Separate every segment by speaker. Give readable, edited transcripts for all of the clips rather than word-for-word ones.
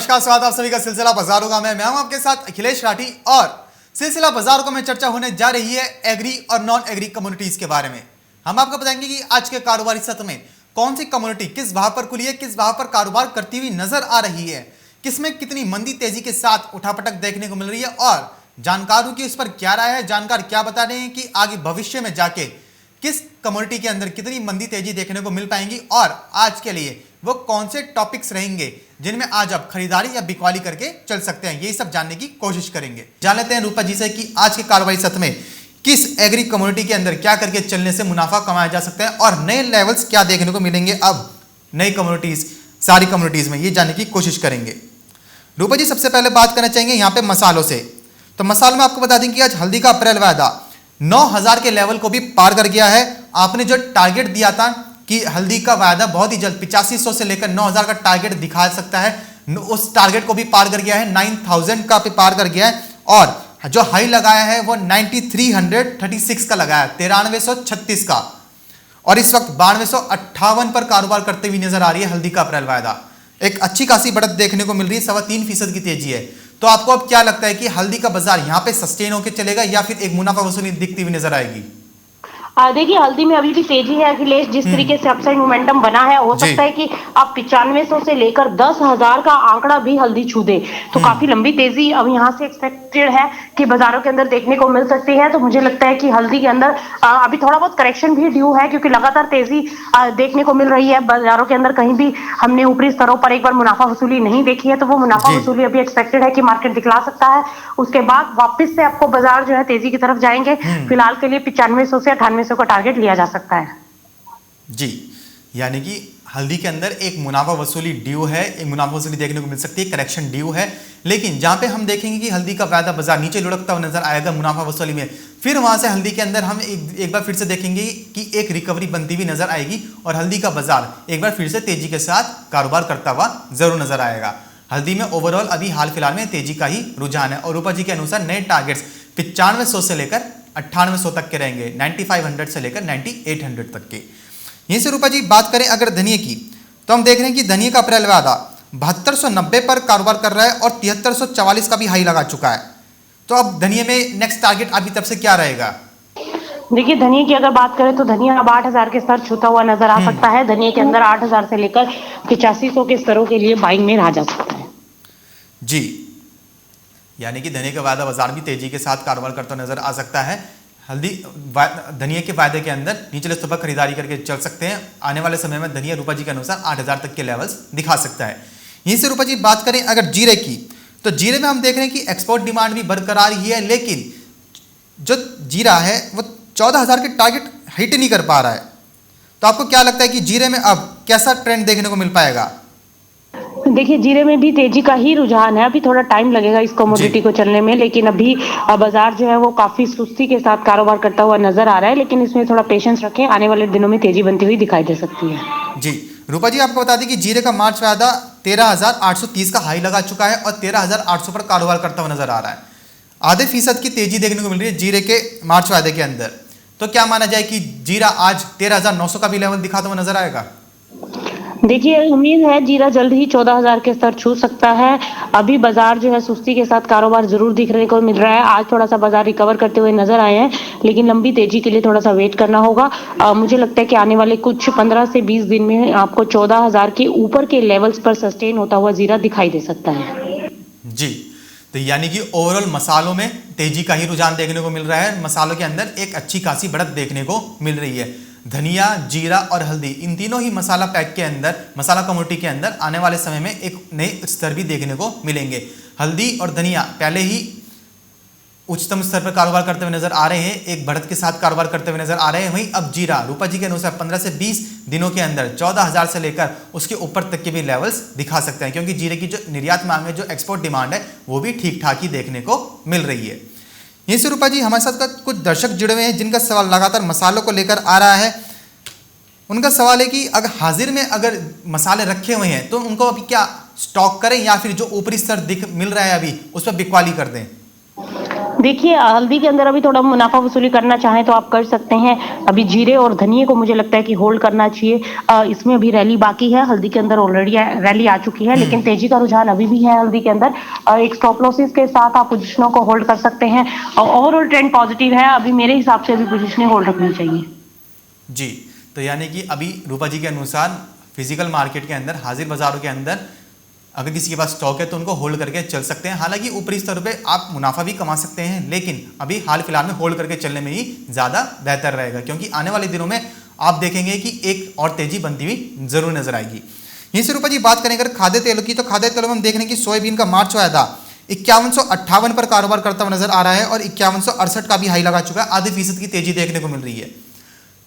Speaker 1: नमस्कार, स्वागत आप सभी का सिलसिला बाजारों का। मैं हूं आपके साथ अखिलेश राठी और सिलसिला बाजारों का में चर्चा होने जा रही है एग्री और नॉन एग्री कम्युनिटीज के बारे में। हम आपको बताएंगे कि आज के कारोबारी सत्र में कौन सी कम्युनिटी किस भाव पर खुली है, किस भाव पर कारोबार करती हुई नजर आ रही है, किसमें कितनी मंदी तेजी के साथ उठापटक देखने को मिल रही है और जानकारों की उस पर क्या राय है। जानकार क्या बता रहे हैं कि आगे भविष्य में जाके किस कम्युनिटी के अंदर कितनी मंदी तेजी देखने को मिल पाएंगी और आज के लिए वो कौन से टॉपिक्स रहेंगे जिनमें आज आप खरीदारी या बिकवाली करके चल सकते हैं, यही सब जानने की कोशिश करेंगे। जान लेते हैं रूपा जी से कि आज के कारोबारी सत्र में किस एग्री कम्युनिटी के अंदर क्या करके चलने से मुनाफा कमाया जा सकता है और नए लेवल्स क्या देखने को मिलेंगे अब नई कम्युनिटीज, सारी कम्युनिटीज में, ये जानने की कोशिश करेंगे। रूपा जी, सबसे पहले बात करना चाहेंगे यहाँ पे मसालों से। तो मसालों में आपको बता दें कि आज हल्दी का अप्रैल वायदा 9000 के लेवल को भी पार कर गया है। आपने जो टारगेट दिया था कि हल्दी का वायदा बहुत ही जल्द 8500 से लेकर 9000 का टारगेट दिखा सकता है, उस टारगेट को भी पार कर गया है, 9000 का भी पार कर गया है और जो हाई लगाया है वो 9336 का लगाया है, 9336 का, और इस वक्त 9258 पर कारोबार करते हुए नजर आ रही है हल्दी का अप्रैल वायदा। एक अच्छी खासी बढ़त देखने को मिल रही है, 3.25% की तेजी है। तो आपको अब क्या लगता है कि हल्दी का बाजार यहाँ पे सस्टेन होकर चलेगा या फिर एक मुनाफा वसूली दिखती हुई नजर आएगी?
Speaker 2: देखिए, हल्दी में अभी भी तेजी है अखिलेश। जिस तरीके से अपसाइड मोमेंटम बना है, हो सकता है कि अब 9500 से लेकर 10,000 का आंकड़ा भी हल्दी छू दे। तो काफी लंबी तेजी अब यहाँ से एक्सपेक्टेड है कि बाजारों के अंदर देखने को मिल सकती है। तो मुझे लगता है कि हल्दी के अंदर अभी थोड़ा बहुत करेक्शन भी ड्यू है, क्योंकि लगातार तेजी देखने को मिल रही है बाजारों के अंदर। कहीं भी हमने ऊपरी स्तरों पर एक बार मुनाफा वसूली नहीं देखी है, तो वो मुनाफा वसूली अभी एक्सपेक्टेड है कि मार्केट दिखला सकता है। उसके बाद वापस से आपको बाजार जो है तेजी की तरफ जाएंगे। फिलहाल के लिए 9500 से 9800 का टारगेट लिया जा सकता है
Speaker 1: जी। यानी कि हल्दी के अंदर एक मुनाफा वसूली ड्यू है, एक मुनाफा वसूली देखने को मिल सकती है, करेक्शन ड्यू है। लेकिन जहां पे हम देखेंगे कि हल्दी का वायदा बाजार नीचे लुढ़कता हुआ नजर आएगा मुनाफा वसूली में, फिर वहां से हल्दी के अंदर हम एक बार फिर से देखेंगे कि एक रिकवरी बनती हुई नजर आएगी और हल्दी का बाजार एक बार फिर से तेजी के साथ कारोबार करता हुआ जरूर नजर आएगा। हल्दी में ओवरऑल अभी हाल फिलहाल में तेजी का ही रुझान है और रूपा जी के अनुसार नए टारगेट्स 9500 से लेकर 9800 तक के रहेंगे, 9500 से लेकर 9800 तक के। यहीं से रूपा जी बात करें अगर धनिया की, तो हम देख रहे हैं कि धनिया का अप्रैल वायदा 7290 पर कारोबार कर रहा है और 7344 का भी हाई लगा चुका है। तो अब धनिया में नेक्स्ट टारगेट अभी तब से क्या रहेगा?
Speaker 2: देखिए, धनिया की अगर बात करें तो धनिया अब 8000 के स्तर छूता हुआ नजर आ सकता है। धनिया के अंदर 8000 से लेकर 8500 के स्तरों के लिए बाइंग में रहा जा सकता है
Speaker 1: जी। यानी कि धनिया का वायदा बाजार भी तेजी के साथ कारोबार करता नजर आ सकता है। हल्दी धनिया के वायदे के अंदर निचले स्तर पर खरीदारी करके चल सकते हैं। आने वाले समय में धनिया रूपा जी के अनुसार 8000 तक के लेवल्स दिखा सकता है। यहीं से रूपा जी बात करें अगर जीरे की, तो जीरे में हम देख रहे हैं कि एक्सपोर्ट डिमांड भी बरकरार ही है, लेकिन जो जीरा है वो 14000 के टारगेट हिट नहीं कर पा रहा है। तो आपको क्या लगता है कि जीरे में अब कैसा ट्रेंड देखने को मिल पाएगा?
Speaker 2: देखिए, जीरे में भी तेजी का ही रुझान है। अभी थोड़ा टाइम लगेगा इस कमोडिटी को चलने में, लेकिन अभी बाजार जो है वो काफी सुस्ती के साथ कारोबार करता हुआ नजर आ रहा है। लेकिन इसमें थोड़ा पेशेंस रखें, आने वाले दिनों में तेजी बनती हुई दिखाई दे सकती है
Speaker 1: जी। रूपा जी, आपको बता दें कि जीरे का मार्च वायदा 13830 का हाई लगा चुका है और 13800 पर कारोबार करता हुआ नजर आ रहा है। आधे फीसद की तेजी देखने को मिल रही है जीरे के मार्च वायदे के अंदर। तो क्या माना जाए कि जीरा आज 13900 का भी लेवल दिखाता हुआ नजर आएगा?
Speaker 2: देखिए, उम्मीद है जीरा जल्द ही 14000 के स्तर छू सकता है। अभी बाजार जो है सुस्ती के साथ कारोबार जरूर दिखने को मिल रहा है। आज थोड़ा सा बाजार रिकवर करते हुए नजर आए हैं, लेकिन लंबी तेजी के लिए थोड़ा सा वेट करना होगा। मुझे लगता है कि आने वाले कुछ 15 से 20 दिन में आपको 14000 के ऊपर के लेवल्स पर सस्टेन होता हुआ जीरा दिखाई दे सकता है
Speaker 1: जी। तो यानी कि ओवरऑल मसालों में तेजी का ही रुझान देखने को मिल रहा है। मसालों के अंदर एक अच्छी खासी बढ़त देखने को मिल रही है। धनिया, जीरा और हल्दी, इन तीनों ही मसाला पैक के अंदर, मसाला कम्युनिटी के अंदर आने वाले समय में एक नए स्तर भी देखने को मिलेंगे। हल्दी और धनिया पहले ही उच्चतम स्तर पर कारोबार करते हुए नजर आ रहे हैं, एक बढ़त के साथ कारोबार करते हुए नजर आ रहे हैं। वहीं अब जीरा रूपा जी के अनुसार 15 से 20 दिनों के अंदर 14000 से लेकर उसके ऊपर तक के भी लेवल्स दिखा सकते हैं, क्योंकि जीरे की जो निर्यात मांग है, जो एक्सपोर्ट डिमांड है, वो भी ठीक ठाक ही देखने को मिल रही है। यहीं से रूपा जी हमारे साथ कुछ दर्शक जुड़े हुए हैं जिनका सवाल लगातार मसालों को लेकर आ रहा है। उनका सवाल है कि अगर हाजिर में अगर मसाले रखे हुए हैं तो उनको अभी क्या स्टॉक करें या फिर जो ऊपरी स्तर मिल रहा है अभी उस पर बिकवाली कर दें?
Speaker 2: देखिए हल्दी के अंदर अभी थोड़ा मुनाफा वसूली करना चाहें तो आप कर सकते हैं। अभी जीरे और धनिये को मुझे लगता है कि होल्ड करना चाहिए। इसमें अभी रैली बाकी है, हल्दी के अंदर ऑलरेडी रैली आ चुकी है, लेकिन तेजी का रुझान अभी भी है हल्दी के अंदर। एक स्टॉप लॉसेस के साथ आप पोजीशनों को होल्ड कर सकते हैं। ओवरऑल ट्रेंड पॉजिटिव है, अभी मेरे हिसाब से अभी पोजीशनें होल्ड रखनी चाहिए।
Speaker 1: जी, तो यानी कि अभी रूपा जी के अनुसार फिजिकल मार्केट के अंदर, हाजिर बाजारों के अंदर अगर किसी के पास स्टॉक है तो उनको होल्ड करके चल सकते हैं। हालांकि ऊपरी स्तर पे आप मुनाफा भी कमा सकते हैं, लेकिन अभी हाल फिलहाल में होल्ड करके चलने में ही ज़्यादा बेहतर रहेगा, क्योंकि आने वाले दिनों में आप देखेंगे कि एक और तेजी बनती हुई जरूर नजर आएगी। यहीं से रूपा जी बात करें अगर खाद्य तेलों की, तो खाद्य तेलों में हम देख रहे हैं कि सोयाबीन का मार्च आया था 5158 पर कारोबार करता हुआ नजर आ रहा है और 5168 का भी हाई लगा चुका है। आधे फीसद की तेजी देखने को मिल रही है।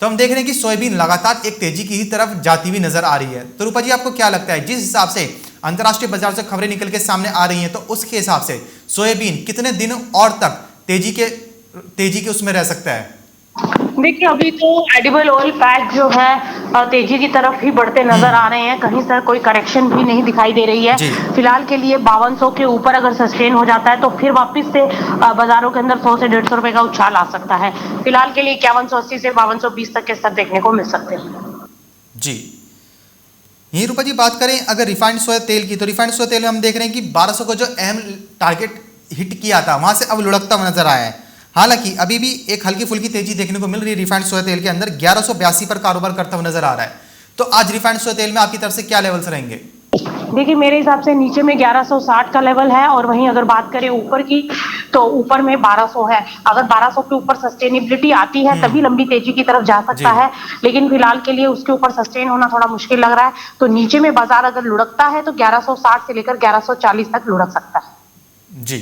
Speaker 1: तो हम देख रहे हैं कि सोयाबीन लगातार एक तेजी की ही तरफ जाती हुई नजर आ रही है। तो रूपा जी आपको क्या लगता है, जिस हिसाब से अंतर्राष्ट्रीय बाजार से खबरें निकल के सामने आ रही हैं, तो उसके हिसाब से सोयाबीन कितने दिन और तक तेजी के उसमें रह सकता है?
Speaker 2: देखिए अभी तो एडिबल ऑयल पैक जो है तेजी की तरफ ही बढ़ते नजर आ रहे हैं, कहीं से कोई करेक्शन भी नहीं दिखाई दे रही है। फिलहाल के लिए 5200 के ऊपर अगर सस्टेन हो जाता है तो फिर वापस से बाजारों के अंदर 100 से 150 रुपए का उछाल आ सकता है। फिलहाल के लिए 5180 से 5220 तक के स्तर देखने को मिल सकते हैं।
Speaker 1: जी, यही रूपा जी बात करें अगर रिफाइंड सोया तेल की, तो रिफाइंड सोया तेल में हम देख रहे हैं कि 1200 को जो अहम टारगेट हिट किया था वहां से अब लुढ़कता हुआ नजर आया है। हालांकि अभी भी एक हल्की फुल्की तेजी देखने को मिल रही है रिफाइंड सोया तेल के अंदर, 1182 पर कारोबार करता हुआ नजर आ रहा है। तो आज रिफाइंड सोया तेल में आपकी तरफ से क्या लेवल्स रहेंगे?
Speaker 2: देखिए मेरे हिसाब से नीचे में 1160 का लेवल है, और वहीं अगर बात करें ऊपर की तो ऊपर में 1200 है। अगर 1200 के ऊपर सस्टेनेबिलिटी आती है तभी लंबी तेजी की तरफ जा सकता है, लेकिन फिलहाल के लिए उसके ऊपर सस्टेन होना थोड़ा मुश्किल लग रहा है। तो नीचे में बाजार अगर लुढ़कता है तो 1160 से लेकर 1140 तक लुढ़क सकता है।
Speaker 1: जी,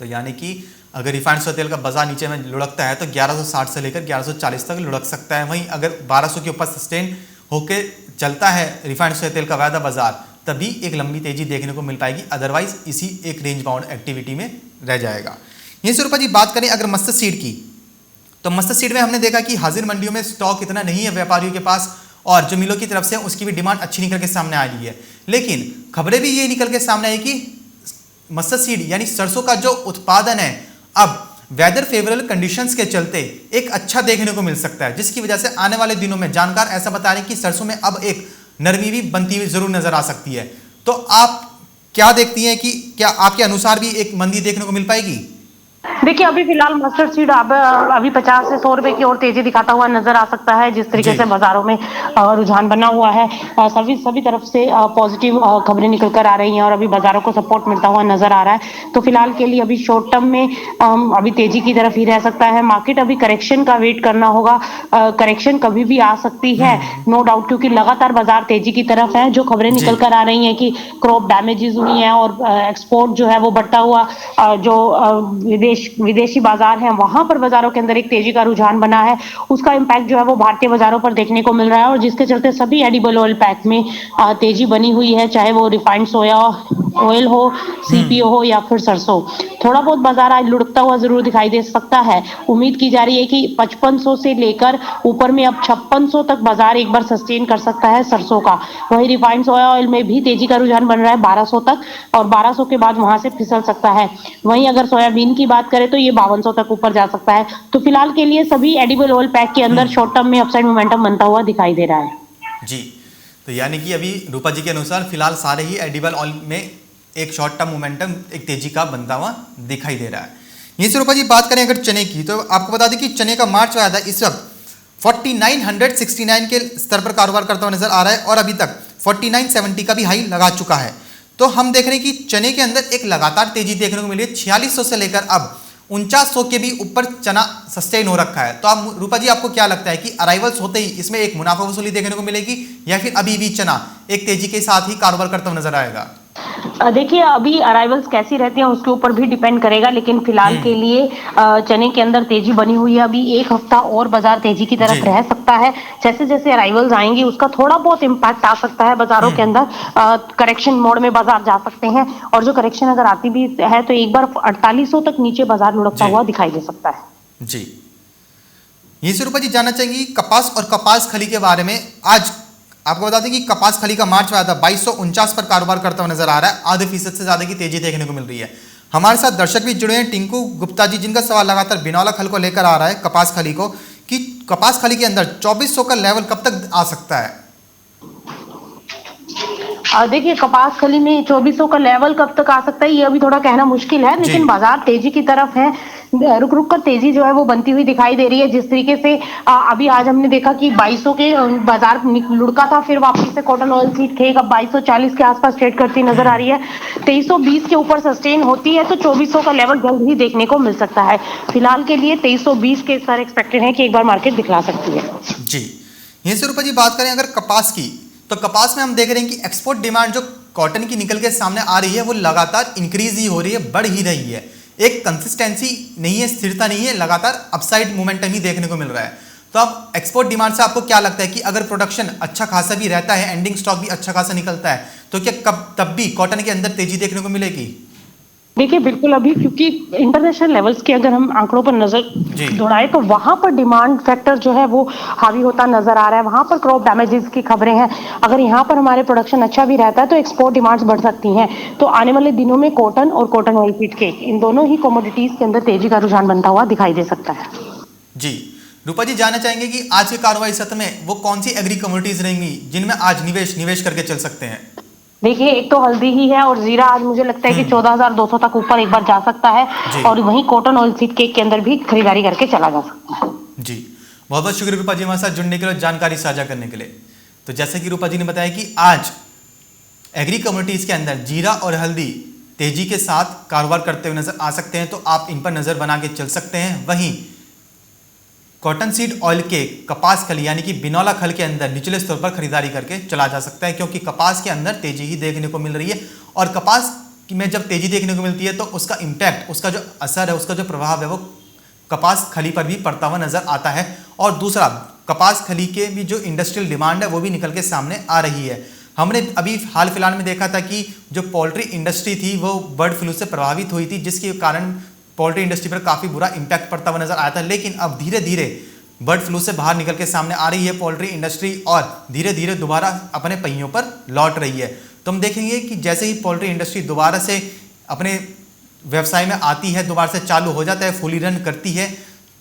Speaker 1: तो यानी कि अगर रिफाइंड सोया तेल का बाजार नीचे में लुढ़कता है तो 1160 से लेकर 1140 तक लुढ़क सकता है। वहीं अगर 1200 के ऊपर सस्टेन होके चलता है रिफाइंड सोया तेल का वायदा बाजार, तभी एक लंबी तेजी देखने को मिल पाएगी, अदरवाइज इसी एक रेंज बाउंड एक्टिविटी में रह जाएगा। यहीं से रूपा जी बात करें अगर मस्टर्ड सीड की, तो मस्टर्ड सीड में हमने देखा कि हाजिर मंडियों में स्टॉक इतना नहीं है व्यापारियों के पास, और जो मिलों की तरफ से उसकी भी डिमांड अच्छी निकल के सामने आ रही है। लेकिन खबरें भी ये निकल के सामने आई कि मस्टर्ड सीड यानी सरसों का जो उत्पादन है अब वेदर फेवरेबल कंडीशंस के चलते एक अच्छा देखने को मिल सकता है, जिसकी वजह से आने वाले दिनों में जानकार ऐसा बता रहे हैं कि सरसों में अब एक नरमी भी बनती हुई जरूर नजर आ सकती है। तो आप क्या देखती हैं कि क्या आपके अनुसार भी एक मंदी देखने को मिल पाएगी?
Speaker 2: देखिए अभी फिलहाल मस्टर्ड सीड अभी 50 से 100 रुपए की और तेजी दिखाता हुआ नजर आ सकता है, जिस तरीके से बाजारों में रुझान बना हुआ है। सभी तरफ से पॉजिटिव खबरें निकल कर आ रही हैं और अभी बाजारों को सपोर्ट मिलता हुआ नजर आ रहा है। तो फिलहाल के लिए अभी शॉर्ट टर्म में अभी तेजी की तरफ ही रह सकता है। मार्केट अभी करेक्शन का वेट करना होगा, करेक्शन कभी भी आ सकती है नो डाउट, क्योंकि लगातार बाजार तेजी की तरफ है। जो खबरें निकल कर आ रही हैं कि क्रॉप डैमेजेस हुई हैं और एक्सपोर्ट जो है वो बढ़ता हुआ, जो विदेशी बाजार हैं वहां पर बाजारों के अंदर एक तेजी का रुझान बना है, उसका इंपैक्ट जो है वो भारतीय बाजारों पर देखने को मिल रहा है, और जिसके चलते सभी एडिबल ऑयल पैक में तेजी बनी हुई है, चाहे वो रिफाइंड सोया ऑयल हो, सीपीओ हो या फिर सरसों। थोड़ा बहुत बाजार आज लुढ़कता हुआ जरूर दिखाई दे सकता है। उम्मीद की जा रही है कि 5500 से लेकर ऊपर में अब 5600 तक बाजार एक बार सस्टेन कर सकता है सरसों का। वही रिफाइंड सोया ऑयल में भी तेजी का रुझान बन रहा है 1200 तक, और 1200 के बाद वहां से फिसल सकता है। वहीं अगर सोयाबीन की बात करें तो ये 5200 तक ऊपर जा सकता है। तो फिलहाल के लिए सभी एडिबल ऑयल पैक के अंदर शॉर्ट टर्म में अपसाइड मोमेंटम बनता हुआ दिखाई दे रहा है।
Speaker 1: जी, तो यानी कि अभी रूपा जी के अनुसार फिलहाल सारे ही एडिबल ऑयल में एक शॉर्ट टर्म मोमेंटम, एक तेजी का बनता हुआ दिखाई दे रहा है। यहीं से रूपा जी बात करें अगर चने की, तो आपको बता दें कि चने का मार्च आया था इस वक्त 4969 के स्तर पर कारोबार करता हुआ नजर आ रहा है और अभी तक 4970 का भी हाई लगा चुका है। तो हम देख रहे हैं कि चने के अंदर एक लगातार तेजी देखने को मिली है। 4600 से लेकर अब 4900 के भी ऊपर चना सस्टेन हो रखा है। तो आप रूपा जी आपको क्या लगता है कि अराइवल्स होते ही इसमें एक मुनाफा वसूली देखने को मिलेगी, या फिर अभी भी चना एक तेजी के साथ ही कारोबार करता हुआ नजर आएगा?
Speaker 2: देखिए अभी अराइवल्स कैसी रहती हैं उसके ऊपर भी डिपेंड करेगा, लेकिन फिलहाल के लिए चने के अंदर तेजी बनी हुई है। अभी एक हफ्ता और बाजार तेजी की तरफ रह सकता है। जैसे जैसे अराइवल्स आएंगी उसका थोड़ा बहुत इम्पैक्ट आ सकता है बाजारों के अंदर। करेक्शन मोड में बाजार जा सकते हैं, और जो करेक्शन अगर आती भी है तो एक बार 4800 तक नीचे बाजार लुढ़कता हुआ दिखाई दे सकता है।
Speaker 1: जी, यहीं से रूपा जी जानना चाहेंगी कपास और कपास खली के बारे में। आज आपको बता दें कि कपास खली का मार्च आया था 2249 पर कारोबार करता हुआ नजर आ रहा है, आधे फीसद से ज्यादा की तेजी देखने को मिल रही है। हमारे साथ दर्शक भी जुड़े हैं, टिंकू गुप्ता जी, जिनका सवाल लगातार बिनौला खल को लेकर आ रहा है, कपास खली को, कि कपास खली के अंदर 2400 का लेवल कब तक आ सकता है?
Speaker 2: देखिए, कपास खली में 2400 का लेवल कब तक आ सकता है, ये अभी थोड़ा कहना मुश्किल है, लेकिन बाजार तेजी की तरफ है। रुक रुक कर तेजी जो है वो बनती हुई दिखाई दे रही है। जिस तरीके से अभी आज हमने देखा कि 2200 के बाजार लुढ़का था, फिर वापस से कॉटन ऑयल सीड खेक अब 2240 के आसपास ट्रेड करती नजर आ रही है। 2320 के ऊपर सस्टेन होती है तो 2400 का लेवल जल्द ही देखने को मिल सकता है। फिलहाल के लिए 2320 के स्तर एक्सपेक्टेड है कि एक बार मार्केट दिखला सकती है।
Speaker 1: जी, यहीं से रूपा जी बात करें अगर कपास की, तो कपास में हम देख रहे हैं कि एक्सपोर्ट डिमांड जो कॉटन की निकल के सामने आ रही है वो लगातार इंक्रीज ही हो रही है, बढ़ ही रही है। एक कंसिस्टेंसी नहीं है, स्थिरता नहीं है, लगातार अपसाइड मोमेंटम ही देखने को मिल रहा है। तो अब एक्सपोर्ट डिमांड से आपको क्या लगता है कि अगर प्रोडक्शन अच्छा खासा भी रहता है, एंडिंग स्टॉक भी अच्छा खासा निकलता है, तो क्या तब भी कॉटन के अंदर तेजी देखने को मिलेगी?
Speaker 2: देखिए, बिल्कुल, अभी क्योंकि इंटरनेशनल लेवल्स के अगर हम आंकड़ों पर नजर दौड़ाएं तो वहां पर डिमांड फैक्टर जो है वो हावी होता नजर आ रहा है। वहां पर क्रॉप डैमेजेस की खबरें हैं। अगर यहाँ पर हमारे प्रोडक्शन अच्छा भी रहता है तो एक्सपोर्ट डिमांड्स बढ़ सकती हैं। तो आने वाले दिनों में कॉटन और कॉटन ऑयल सीड केक, इन दोनों ही कमोडिटीज के अंदर तेजी का रुझान बनता हुआ दिखाई दे सकता है।
Speaker 1: जी, रूपा जी जानना चाहेंगे कि आज के कारोबारी सत्र में वो कौन सी एग्री कमोडिटीज रहेंगी जिनमें आज निवेश करके चल सकते हैं?
Speaker 2: देखिए, एक तो हल्दी ही है और जीरा आज मुझे लगता है कि 14,200 तक ऊपर एक बार जा सकता है, और वहीं कॉटन ऑयल सीड केक के अंदर भी खरीदारी करके चला जा सकता है।
Speaker 1: जी, बहुत बहुत शुक्रिया रूपा जी हमारे साथ जुड़ने के लिए, जानकारी साझा करने के लिए। तो जैसे कि रूपा जी ने बताया कि आज एग्री कमोडिटीज के अंदर जीरा और हल्दी तेजी के साथ कारोबार करते हुए नजर आ सकते हैं, तो आप इन पर नजर बना के चल सकते हैं। वहीं कॉटन सीड ऑयल के कपास खली यानी कि बिनौला खल के अंदर निचले स्तर पर खरीदारी करके चला जा सकता है, क्योंकि कपास के अंदर तेजी ही देखने को मिल रही है। और कपास में जब तेजी देखने को मिलती है तो उसका इम्पैक्ट, उसका जो असर है, उसका जो प्रभाव है वो कपास खली पर भी पड़ता हुआ नजर आता है। और दूसरा, कपास खली के भी जो इंडस्ट्रियल डिमांड है वो भी निकल के सामने आ रही है। हमने अभी हाल फिलहाल में देखा था कि जो पोल्ट्री इंडस्ट्री थी वो बर्ड फ्लू से प्रभावित हुई थी, जिसके कारण पोल्ट्री इंडस्ट्री पर काफ़ी बुरा इंपैक्ट पड़ता हुआ नजर आया था। लेकिन अब धीरे धीरे बर्ड फ्लू से बाहर निकल के सामने आ रही है पोल्ट्री इंडस्ट्री, और धीरे धीरे दोबारा अपने पहियों पर लौट रही है। तो हम देखेंगे कि जैसे ही पोल्ट्री इंडस्ट्री दोबारा से अपने व्यवसाय में आती है, दोबारा से चालू हो जाता है, फुली रन करती है,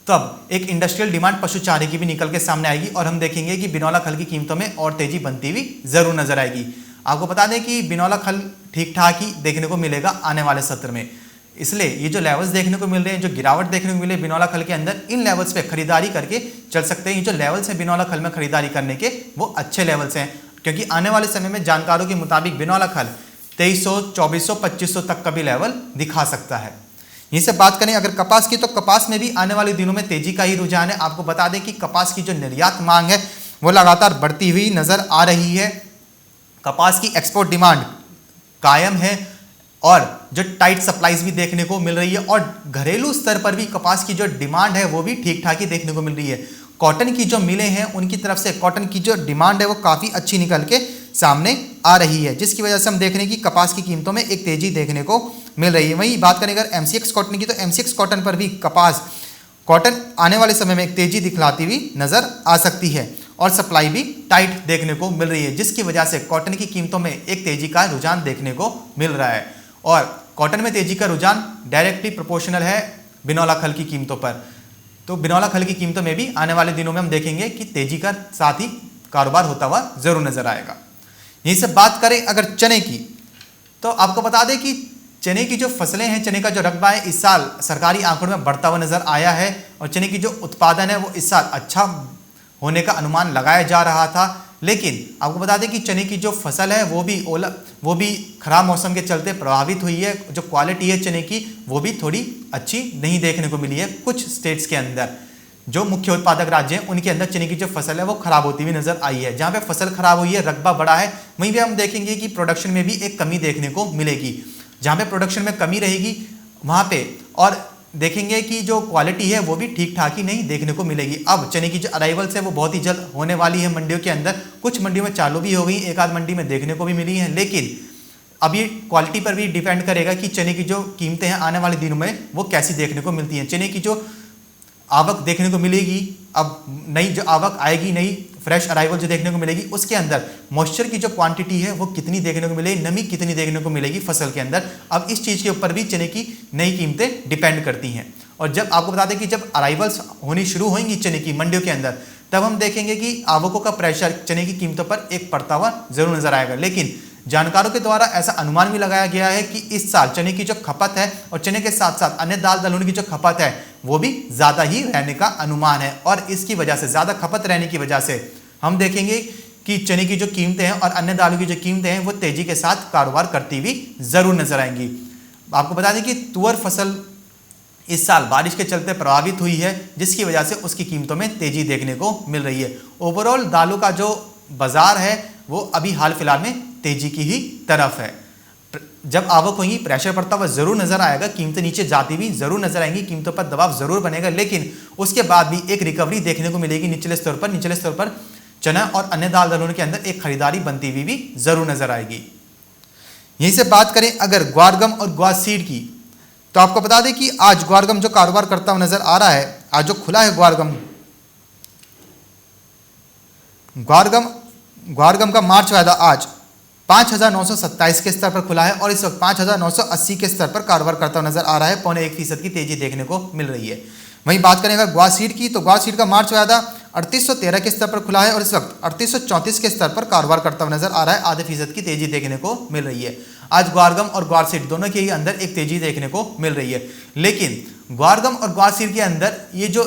Speaker 1: तब एक इंडस्ट्रियल डिमांड पशु चारे की भी निकल के सामने आएगी, और हम देखेंगे कि बिनौला खल की कीमतों में और तेजी बनती हुई जरूर नजर आएगी। आपको बता दें कि बिनौला खल ठीक ठाक ही देखने को मिलेगा आने वाले सत्र में। इसलिए ये जो लेवल्स देखने को मिल रहे हैं, जो गिरावट देखने को मिले बिनौला खल के अंदर, इन लेवल्स पे खरीदारी करके चल सकते हैं। ये जो लेवल्स हैं बिनौला खल में खरीदारी करने के, वो अच्छे लेवल्स हैं, क्योंकि आने वाले समय में जानकारों के मुताबिक बिनौला खल 2300, 2400, 2500 तक का भी लेवल दिखा सकता है। यहीं से बात करें अगर कपास की, तो कपास में भी आने वाले दिनों में तेजी का ही रुझान है। आपको बता दें कि कपास की जो निर्यात मांग है वो लगातार बढ़ती हुई नजर आ रही है। कपास की एक्सपोर्ट डिमांड कायम है और जो टाइट सप्लाईज भी देखने को मिल रही है, और घरेलू स्तर पर भी कपास की जो डिमांड है वो भी ठीक ठाक ही देखने को मिल रही है। कॉटन की जो मिलें हैं उनकी तरफ से कॉटन की जो डिमांड है वो काफ़ी अच्छी निकल के सामने आ रही है, जिसकी वजह से हम देख रहे हैं कि कपास की कीमतों में एक तेजी देखने को मिल रही है। वहीं बात करें अगर MCX कॉटन की, तो MCX कॉटन पर भी कॉटन आने वाले समय में एक तेजी दिखलाती हुई नजर आ सकती है, और सप्लाई भी टाइट देखने को मिल रही है, जिसकी वजह से कॉटन की कीमतों में एक तेजी का रुझान देखने को मिल रहा है। और कॉटन में तेजी का रुझान डायरेक्टली प्रोपोर्शनल है बिनौला खल की कीमतों पर। तो बिनौला खल की कीमतों में भी आने वाले दिनों में हम देखेंगे कि तेजी का साथ ही कारोबार होता हुआ जरूर नजर आएगा। यहीं से बात करें अगर चने की, तो आपको बता दें कि चने की जो फसलें हैं, चने का जो रकबा है इस साल सरकारी आंकड़ों में बढ़ता हुआ नजर आया है, और चने की जो उत्पादन है वो इस साल अच्छा होने का अनुमान लगाया जा रहा था। लेकिन आपको बता दें कि चने की जो फसल है वो भी खराब मौसम के चलते प्रभावित हुई है। जो क्वालिटी है चने की वो भी थोड़ी अच्छी नहीं देखने को मिली है। कुछ स्टेट्स के अंदर जो मुख्य उत्पादक राज्य हैं उनके अंदर चने की जो फसल है वो खराब होती हुई नजर आई है। जहाँ पे फसल खराब हुई है, रकबा बढ़ा है, वहीं पे हम देखेंगे कि प्रोडक्शन में भी एक कमी देखने को मिलेगी। जहाँ पे प्रोडक्शन में कमी रहेगी वहाँ पे और देखेंगे कि जो क्वालिटी है वो भी ठीक ठाक ही नहीं देखने को मिलेगी। अब चने की जो अराइवल्स है वो बहुत ही जल्द होने वाली है मंडियों के अंदर। कुछ मंडियों में चालू भी हो गई, एक आध मंडी में देखने को भी मिली है, लेकिन अब ये क्वालिटी पर भी डिपेंड करेगा कि चने की जो कीमतें हैं आने वाले दिनों में वो कैसी देखने को मिलती हैं। चने की जो आवक देखने को मिलेगी, अब नई जो आवक आएगी, नई फ्रेश अराइवल जो देखने को मिलेगी उसके अंदर मॉइस्चर की जो क्वांटिटी है वो कितनी देखने को मिलेगी, नमी कितनी देखने को मिलेगी फसल के अंदर। अब इस चीज़ के ऊपर भी चने की नई कीमतें डिपेंड करती हैं। और जब आपको बता दें कि जब अराइवल्स होनी शुरू होंगी चने की मंडियों के अंदर, तब हम देखेंगे कि आवकों का प्रेशर चने की कीमतों पर एक पड़ता हुआ जरूर नजर आएगा। लेकिन जानकारों के द्वारा ऐसा अनुमान भी लगाया गया है कि इस साल चने की जो खपत है और चने के साथ साथ अन्य दाल दलहन की जो खपत है वो भी ज़्यादा ही रहने का अनुमान है। और इसकी वजह से, ज़्यादा खपत रहने की वजह से हम देखेंगे कि चने की जो कीमतें हैं और अन्य दालों की जो कीमतें हैं वो तेज़ी के साथ कारोबार करती हुई ज़रूर नजर आएंगी। आपको बता दें कि तुअर फसल इस साल बारिश के चलते प्रभावित हुई है, जिसकी वजह से उसकी कीमतों में तेज़ी देखने को मिल रही है। ओवरऑल दालों का जो बाज़ार है वो अभी हाल फिलहाल में तेज़ी की ही तरफ है। जब आवक होगी प्रेशर पड़ता हुआ जरूर नजर आएगा, कीमतें नीचे जाती हुई जरूर नजर आएंगी, कीमतों पर दबाव जरूर बनेगा, लेकिन उसके बाद भी एक रिकवरी देखने को मिलेगी निचले स्तर पर। निचले स्तर पर चना और अन्य दाल दलहन के अंदर एक खरीदारी बनती हुई भी जरूर नजर आएगी। यहीं से बात करें अगर ग्वारगम और ग्वार सीड की, तो आपको बता दें कि आज ग्वारगम जो कारोबार करता हुआ नजर आ रहा है, आज जो खुला है ग्वारगम का मार्च वायदा आज 5,927 के स्तर पर खुला है और इस वक्त 5,980 के स्तर पर कारोबार करता हुआ नजर आ रहा है। 0.1% की तेजी देखने को मिल रही है। वहीं बात करें अगर ग्वार सीड की, तो ग्वार सीड का मार्च वायदा 3813 के स्तर पर खुला है और इस वक्त 3834 के स्तर पर कारोबार करता हुआ नजर आ रहा है। आधे फीसद की तेजी देखने को मिल रही है। आज ग्वारगम और ग्वार सीड दोनों के ही अंदर एक तेजी देखने को मिल रही है, लेकिन ग्वारगम और ग्वार सीड के अंदर ये जो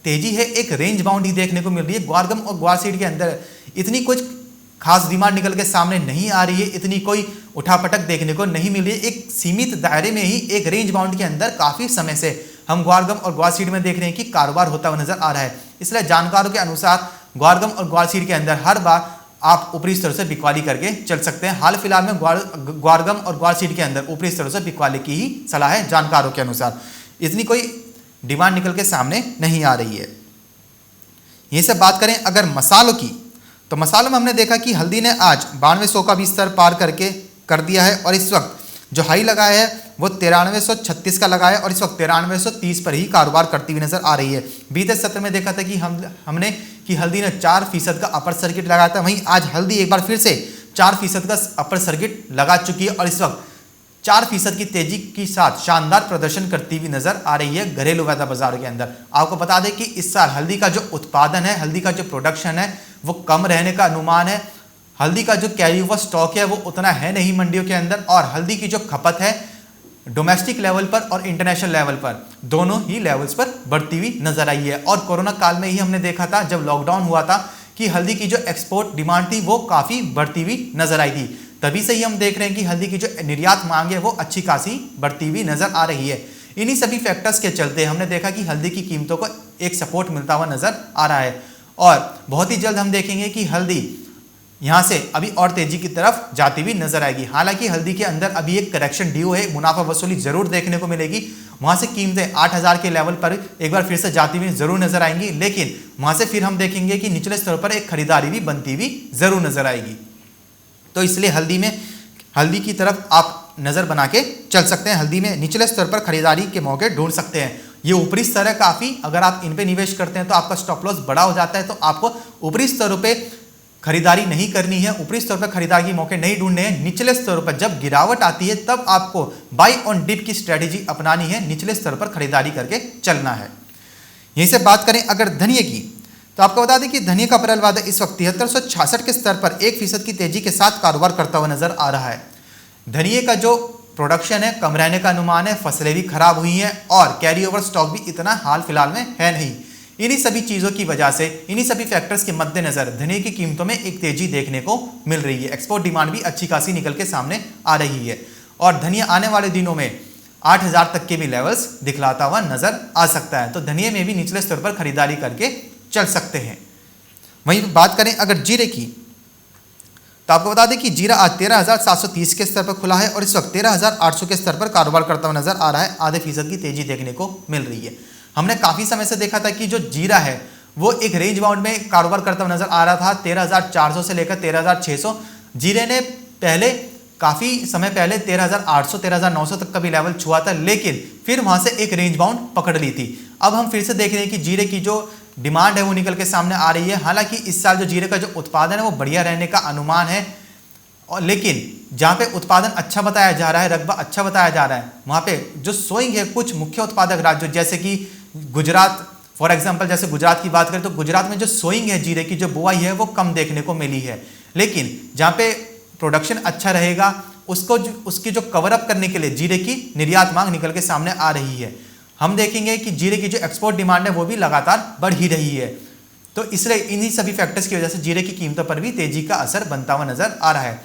Speaker 1: तेजी है एक रेंज बाउंड ही देखने को मिल रही है। ग्वारगम और ग्वार सीड के अंदर इतनी कुछ खास डिमांड निकल के सामने नहीं आ रही है, इतनी कोई उठापटक देखने को नहीं मिल रही है। एक सीमित दायरे में ही एक रेंज बाउंड के अंदर काफ़ी समय से हम ग्वारगम और ग्वार सीड में देख रहे हैं कि कारोबार होता हुआ नजर आ रहा है। इसलिए जानकारों के अनुसार ग्वारगम और ग्वार सीड के अंदर हर बार आप ऊपरी स्तर से बिकवाली करके चल सकते हैं। हाल फिलहाल में ग्वारगम और ग्वार सीड के अंदर ऊपरी स्तर से बिकवाली की ही सलाह है जानकारों के अनुसार। इतनी कोई डिमांड निकल के सामने नहीं आ रही है। यहीं से बात करें अगर मसालों की, तो मसालों में हमने देखा कि हल्दी ने आज 9200 का भी स्तर पार करके कर दिया है और इस वक्त जो हाई लगाया है वो 9336 का लगाया है और इस वक्त 9330 पर ही कारोबार करती हुई नजर आ रही है। बीते सत्र में देखा था कि हमने कि हल्दी ने 4% का अपर सर्किट लगाया था, वहीं आज हल्दी एक बार फिर से 4% का अपर सर्किट लगा चुकी है और इस वक्त 4% की तेजी के साथ शानदार प्रदर्शन करती हुई नजर आ रही है घरेलू वायदा बाजारों के अंदर। आपको बता दें कि इस साल हल्दी का जो उत्पादन है, हल्दी का जो प्रोडक्शन है वो कम रहने का अनुमान है। हल्दी का जो कैरी ओवर स्टॉक है वो उतना है नहीं मंडियों के अंदर और हल्दी की जो खपत है डोमेस्टिक लेवल पर और इंटरनेशनल लेवल पर दोनों ही लेवल्स पर बढ़ती हुई नजर आई है। और कोरोना काल में ही हमने देखा था जब लॉकडाउन हुआ था कि हल्दी की जो एक्सपोर्ट डिमांड थी वो काफ़ी बढ़ती हुई नजर आई थी। तभी से ही हम देख रहे हैं कि हल्दी की जो निर्यात मांग है वो अच्छी खासी बढ़ती हुई नजर आ रही है। इन्हीं सभी फैक्टर्स के चलते हमने देखा कि हल्दी की कीमतों को एक सपोर्ट मिलता हुआ नजर आ रहा है और बहुत ही जल्द हम देखेंगे कि हल्दी यहाँ से अभी और तेजी की तरफ जाती हुई नजर आएगी। हालांकि हल्दी के अंदर अभी एक करेक्शन ड्यू है, मुनाफा वसूली जरूर देखने को मिलेगी। वहां से कीमतें 8000 के लेवल पर एक बार फिर से जाती हुई जरूर नजर आएंगी, लेकिन वहां से फिर हम देखेंगे कि निचले स्तर पर एक खरीदारी भी बनती हुई जरूर नजर आएगी। तो इसलिए हल्दी की तरफ आप नजर बना के चल सकते हैं। हल्दी में निचले स्तर पर खरीदारी के मौके ढूंढ सकते हैं। ये ऊपरी स्तर है काफी, अगर आप इन पे निवेश करते हैं तो आपका स्टॉप लॉस बड़ा हो जाता है, तो आपको ऊपरी स्तरों पे खरीदारी नहीं करनी है, ऊपरी स्तर पर खरीदारी के मौके नहीं ढूंढने हैं। निचले स्तरों पर जब गिरावट आती है तब आपको बाई ऑन डिप की स्ट्रेटेजी अपनानी है, निचले स्तर पर खरीदारी करके चलना है। यहीं से बात करें अगर धनिये की, तो आपको बता दें कि धनिये का अप्रैल वायदा इस वक्त 7366 के स्तर पर 1% की तेजी के साथ कारोबार करता हुआ नजर आ रहा है। धनिये का जो प्रोडक्शन है कम रहने का अनुमान है, फसलें भी खराब हुई हैं और कैरी ओवर स्टॉक भी इतना हाल फिलहाल में है नहीं। इन्हीं सभी चीज़ों की वजह से, इन्हीं सभी फैक्टर्स के मद्देनजर धनिये की कीमतों में एक तेजी देखने को मिल रही है। एक्सपोर्ट डिमांड भी अच्छी खासी निकल के सामने आ रही है और धनिया आने वाले दिनों में 8000 तक के भी लेवल्स दिखलाता हुआ नजर आ सकता है। तो धनिये में भी निचले स्तर पर खरीदारी करके चल सकते हैं। वहीं बात करें अगर जीरे की, तो आपको बता दें कि जीरा आज 13730 के स्तर पर खुला है और इस वक्त 13800 के स्तर पर कारोबार करता हुआ नजर आ रहा है। आधे फीसद की तेजी देखने को मिल रही है। हमने काफी समय से देखा था कि जो जीरा है वो एक रेंज बाउंड में कारोबार करता हुआ नजर आ रहा था, 13400 से लेकर 13600। जीरे ने पहले काफी समय पहले 13800 13900 तक का भी लेवल छुआ था, लेकिन फिर वहां से एक रेंज बाउंड पकड़ ली थी। अब हम फिर से देख रहे हैं कि जीरे की जो डिमांड है वो निकल के सामने आ रही है। हालांकि इस साल जो जीरे का जो उत्पादन है वो बढ़िया रहने का अनुमान है, और लेकिन जहाँ पे उत्पादन अच्छा बताया जा रहा है, रकबा अच्छा बताया जा रहा है, वहाँ पे जो सोइंग है कुछ मुख्य उत्पादक राज्यों जैसे कि गुजरात, फॉर एग्जांपल जैसे गुजरात की बात करें तो गुजरात में जो सोइंग है जीरे की जो बुआई है वो कम देखने को मिली है। लेकिन जहाँ पे प्रोडक्शन अच्छा रहेगा उसकी जो कवर अप करने के लिए जीरे की निर्यात मांग निकल के सामने आ रही है। हम देखेंगे कि जीरे की जो एक्सपोर्ट डिमांड है वो भी लगातार बढ़ ही रही है। तो इसलिए इन्हीं सभी फैक्टर्स की वजह से जीरे की कीमतों पर भी तेजी का असर बनता हुआ नजर आ रहा है।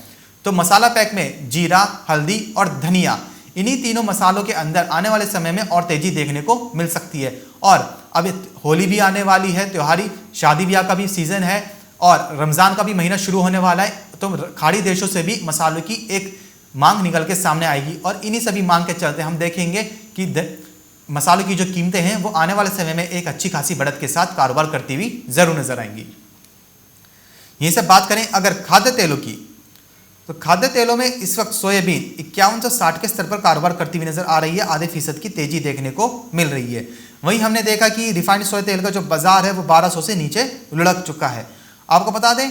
Speaker 1: तो मसाला पैक में जीरा, हल्दी और धनिया, इन्हीं तीनों मसालों के अंदर आने वाले समय में और तेजी देखने को मिल सकती है। और अब होली भी आने वाली है, त्योहारी शादी ब्याह का भी सीजन है और रमजान का भी महीना शुरू होने वाला है, तो खाड़ी देशों से भी मसालों की एक मांग निकल के सामने आएगी। और इन्हीं सभी मांग के चलते हम देखेंगे कि मसालों की जो कीमतें हैं वो आने वाले समय में एक अच्छी खासी बढ़त के साथ कारोबार करती हुई जरूर नजर आएंगी। यहीं से बात करें अगर खाद्य तेलों की, तो खाद्य तेलों में इस वक्त सोयाबीन 5160 के स्तर पर कारोबार करती हुई नजर आ रही है, आधे फीसद की तेजी देखने को मिल रही है। वहीं हमने देखा कि रिफाइंड सोया तेल का जो बाजार है वो 1200 से नीचे लुढ़क चुका है। आपको बता दें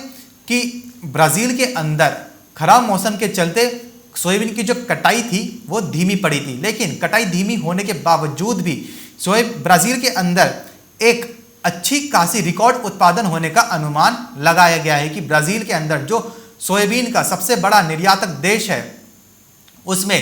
Speaker 1: कि ब्राजील के अंदर खराब मौसम के चलते सोयाबीन की जो कटाई थी वो धीमी पड़ी थी, लेकिन कटाई धीमी होने के बावजूद भी ब्राजील के अंदर एक अच्छी खासी रिकॉर्ड उत्पादन होने का अनुमान लगाया गया है कि ब्राजील के अंदर जो सोयाबीन का सबसे बड़ा निर्यातक देश है उसमें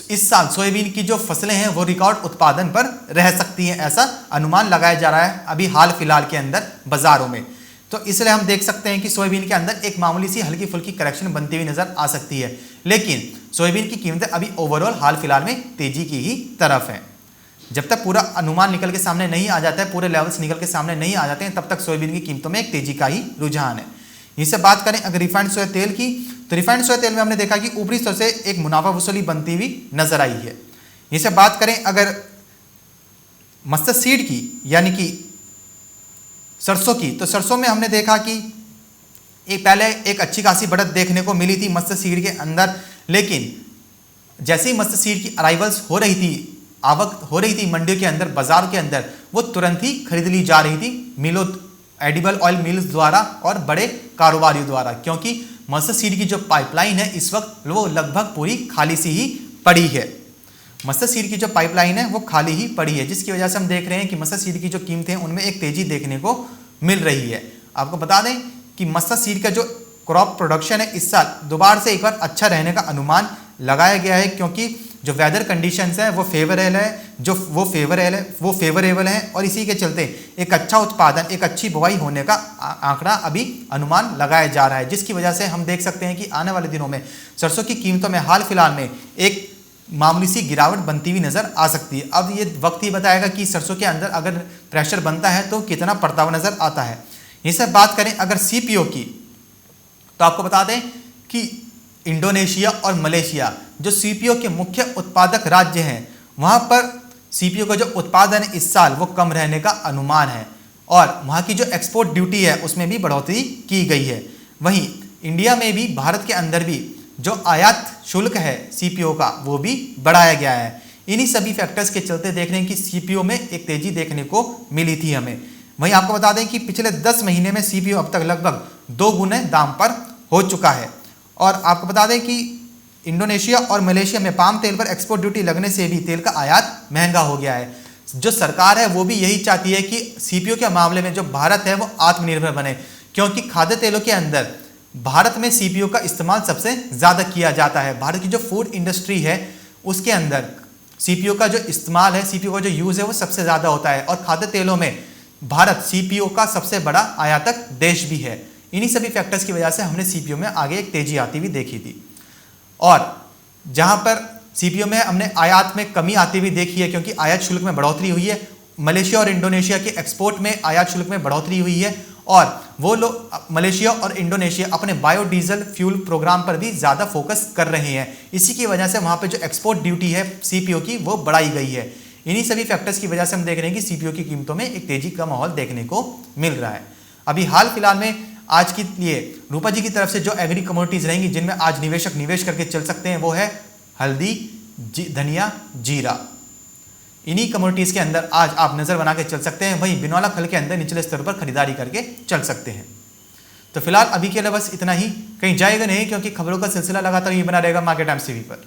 Speaker 1: इस साल सोयाबीन की जो फसलें हैं वो रिकॉर्ड उत्पादन पर रह सकती हैं, ऐसा अनुमान लगाया जा रहा है अभी हाल फिलहाल के अंदर बाजारों में। तो इसलिए हम देख सकते हैं कि सोयाबीन के अंदर एक मामूली सी हल्की फुल्की करेक्शन बनती हुई नजर आ सकती है, लेकिन सोयाबीन की कीमतें अभी ओवरऑल हाल फिलहाल में तेजी की ही तरफ है। जब तक पूरा अनुमान निकल के सामने नहीं आ जाता है, पूरे लेवल्स निकल के सामने नहीं आ जाते हैं, तब तक सोयाबीन की कीमतों में एक तेजी का ही रुझान है। इससे बात करें अगर रिफाइंड सोया तेल की, तो रिफाइंड सोया तेल में हमने देखा कि ऊपरी स्तर से एक मुनाफा वसूली बनती हुई नजर आई है। इससे बात करें अगर मस्टर्ड सीड की यानी कि सरसों की, तो सरसों में हमने देखा कि पहले एक अच्छी खासी बढ़त देखने को मिली थी मस्टर्ड सीड के अंदर, लेकिन जैसे ही मस्टर्ड सीड की अराइवल्स हो रही थी, आवक हो रही थी मंडियों के अंदर, बाजार के अंदर, वो तुरंत ही खरीद ली जा रही थी मिलों, एडिबल ऑयल मिल्स द्वारा और बड़े कारोबारियों द्वारा, क्योंकि मस्टर्ड सीड की जो पाइपलाइन है इस वक्त वो लगभग पूरी खाली सी ही पड़ी है। मस्टर्ड सीड की जो पाइपलाइन है वो खाली ही पड़ी है, जिसकी वजह से हम देख रहे हैं कि मस्टर्ड सीड की जो कीमतें हैं उनमें एक तेजी देखने को मिल रही है। आपको बता दें कि मस्टर्ड सीड का जो क्रॉप प्रोडक्शन है इस साल दोबारा से एक बार अच्छा रहने का अनुमान लगाया गया है, क्योंकि जो वेदर कंडीशंस हैं वो फेवरेबल है, वो फेवरेबल है और इसी के चलते एक अच्छा उत्पादन, एक अच्छी बुआई होने का आंकड़ा अभी अनुमान लगाया जा रहा है, जिसकी वजह से हम देख सकते हैं कि आने वाले दिनों में सरसों की कीमतों में हाल फिलहाल में एक मामूली सी गिरावट बनती हुई नजर आ सकती है। अब ये वक्त ही बताएगा कि सरसों के अंदर अगर प्रेशर बनता है तो कितना पड़ता हुआ नजर आता है। इसे बात करें अगर सीपीओ की, तो आपको बता दें कि इंडोनेशिया और मलेशिया जो सीपीओ के मुख्य उत्पादक राज्य हैं, वहां पर सीपीओ का जो उत्पादन इस साल वो कम रहने का अनुमान है और वहां की जो एक्सपोर्ट ड्यूटी है उसमें भी बढ़ोतरी की गई है। वहीं इंडिया में भी, भारत के अंदर भी जो आयात शुल्क है सीपीओ का वो भी बढ़ाया गया है। इन्हीं सभी फैक्टर्स के चलते देख रहे हैं कि सीपीओ में एक तेजी देखने को मिली थी हमें। वहीं आपको बता दें कि पिछले 10 महीने में सीपीओ अब तक लगभग 2 गुने दाम पर हो चुका है। और आपको बता दें कि इंडोनेशिया और मलेशिया में पाम तेल पर एक्सपोर्ट ड्यूटी लगने से भी तेल का आयात महंगा हो गया है। जो सरकार है वो भी यही चाहती है कि सीपीओ के मामले में जो भारत है वो आत्मनिर्भर बने, क्योंकि खाद्य तेलों के अंदर भारत में सीपीओ का इस्तेमाल सबसे ज़्यादा किया जाता है। भारत की जो फूड इंडस्ट्री है उसके अंदर सीपीओ का जो इस्तेमाल है, सीपीओ का जो यूज़ है वो सबसे ज़्यादा होता है और खाद्य तेलों में भारत सीपीओ का सबसे बड़ा आयातक देश भी है। इन्हीं सभी फैक्टर्स की वजह से हमने सीपीओ में आगे एक तेजी आती हुई देखी थी। और जहां पर सीपीओ में हमने आयात में कमी आती हुई देखी है, क्योंकि आयात शुल्क में बढ़ोतरी हुई है। मलेशिया और इंडोनेशिया के एक्सपोर्ट में आयात शुल्क में बढ़ोतरी हुई है और वो लोग मलेशिया और इंडोनेशिया अपने बायोडीजल फ्यूल प्रोग्राम पर भी ज़्यादा फोकस कर रहे हैं। इसी की वजह से वहाँ पे जो एक्सपोर्ट ड्यूटी है सीपीओ की वो बढ़ाई गई है। इन्हीं सभी फैक्टर्स की वजह से हम देख रहे हैं कि सीपीओ की कीमतों में एक तेजी का माहौल देखने को मिल रहा है। अभी हाल फिलहाल में आज के लिए रूपा जी की तरफ से जो एग्री कमोडिटीज रहेंगी जिनमें आज निवेशक निवेश करके चल सकते हैं वो है हल्दी, धनिया, जीरा। इन्हीं कमोडिटीज़ के अंदर आज आप नज़र बना के चल सकते हैं, वहीं बिनौला खल के अंदर निचले स्तर पर खरीदारी करके चल सकते हैं। तो फिलहाल अभी के लिए बस इतना ही, कहीं जाएगा नहीं क्योंकि खबरों का सिलसिला लगातार ये बना रहेगा मार्केट टाइम्स टीवी पर।